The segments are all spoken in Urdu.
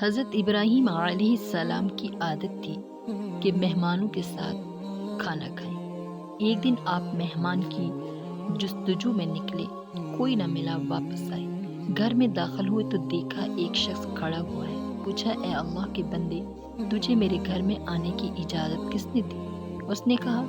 حضرت ابراہیم علیہ السلام کی عادت تھی کہ مہمانوں کے ساتھ کھانا کھائیں۔ ایک دن آپ مہمان کی جستجو میں نکلے، کوئی نہ ملا، واپس آئے۔ گھر میں داخل ہوئے تو دیکھا ایک شخص کھڑا ہوا ہے۔ پوچھا، اے اللہ کے بندے، تجھے میرے گھر میں آنے کی اجازت کس نے دی؟ اس نے کہا،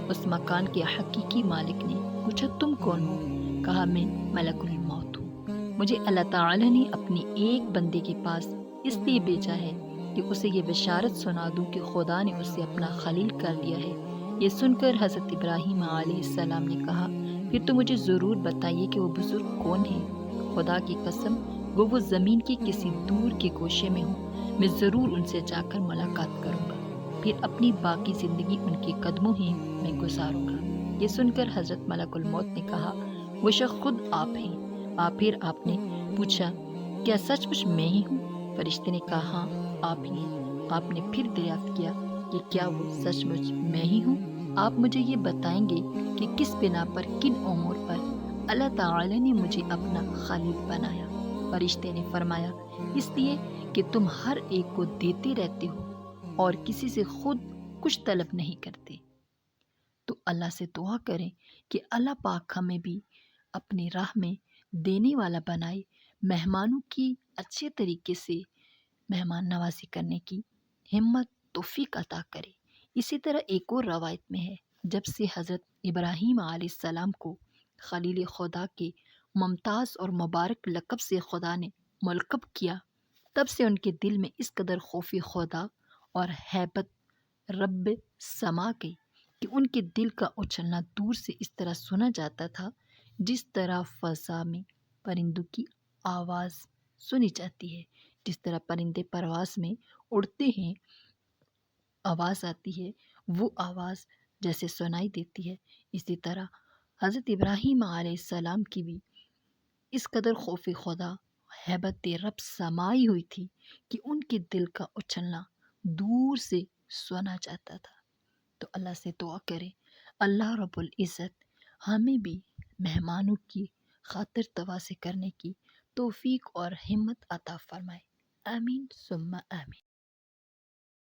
اس مکان کے حقیقی مالک نے۔ پوچھا، تم کون ہو؟ کہا، میں ملک الموت ہوں۔ مجھے اللہ تعالیٰ نے اپنی ایک بندے کے پاس اس لیے بھیجا ہے کہ اسے یہ بشارت سنا دوں کہ خدا نے اسے اپنا خلیل کر لیا ہے۔ یہ سن کر حضرت ابراہیم علیہ السلام نے کہا، پھر تو مجھے ضرور بتائیے کہ وہ بزرگ کون ہے۔ خدا کی قسم، وہ زمین کے کسی دور کے گوشے میں ہوں، میں ضرور ان سے جا کر ملاقات کروں گا، پھر اپنی باقی زندگی ان کے قدموں ہی میں گزاروں گا۔ یہ سن کر حضرت ملک الموت نے کہا، وہ شخص خود آپ ہیں۔ پھر آپ نے پوچھا، کیا سچ مچ میں ہی ہوں؟ فرشتے نے کہا، ہاں آپ ہی ہیں۔ آپ نے پھر دریافت کیا کہ کیا وہ سچ مچ میں ہی ہوں؟ آپ مجھے یہ بتائیں گے کہ کس بنا پر، کن امور پر اللہ تعالی نے مجھے اپنا خلیل بنایا؟ فرشتے نے فرمایا، اس لیے کہ تم ہر ایک کو دیتے رہتے ہو اور کسی سے خود کچھ طلب نہیں کرتے۔ تو اللہ سے دعا کریں کہ اللہ پاک ہمیں بھی اپنی راہ میں دینے والا بنائے، مہمانوں کی اچھے طریقے سے مہمان نوازی کرنے کی ہمت توفیق عطا کرے۔ اسی طرح ایک اور روایت میں ہے، جب سے حضرت ابراہیم علیہ السلام کو خلیل خدا کے ممتاز اور مبارک لقب سے خدا نے ملقب کیا، تب سے ان کے دل میں اس قدر خوف خدا اور ہیبت رب سما گئی کہ ان کے دل کا اچھلنا دور سے اس طرح سنا جاتا تھا جس طرح فضا میں پرندوں کی آواز سنی جاتی ہے۔ جس طرح پرندے پرواز میں اڑتے ہیں، آواز آتی ہے، وہ آواز جیسے سنائی دیتی ہے، اسی طرح حضرت ابراہیم علیہ السلام کی بھی اس قدر خوف خدا، ہیبت رب سمائی ہوئی تھی کہ ان کے دل کا اچھلنا دور سے سنا جاتا تھا۔ تو اللہ سے دعا کریں، اللہ رب العزت ہمیں بھی مہمانوں کی خاطر تواضع کرنے کی توفیق اور ہمت عطا فرمائے۔ آمین ثم آمین۔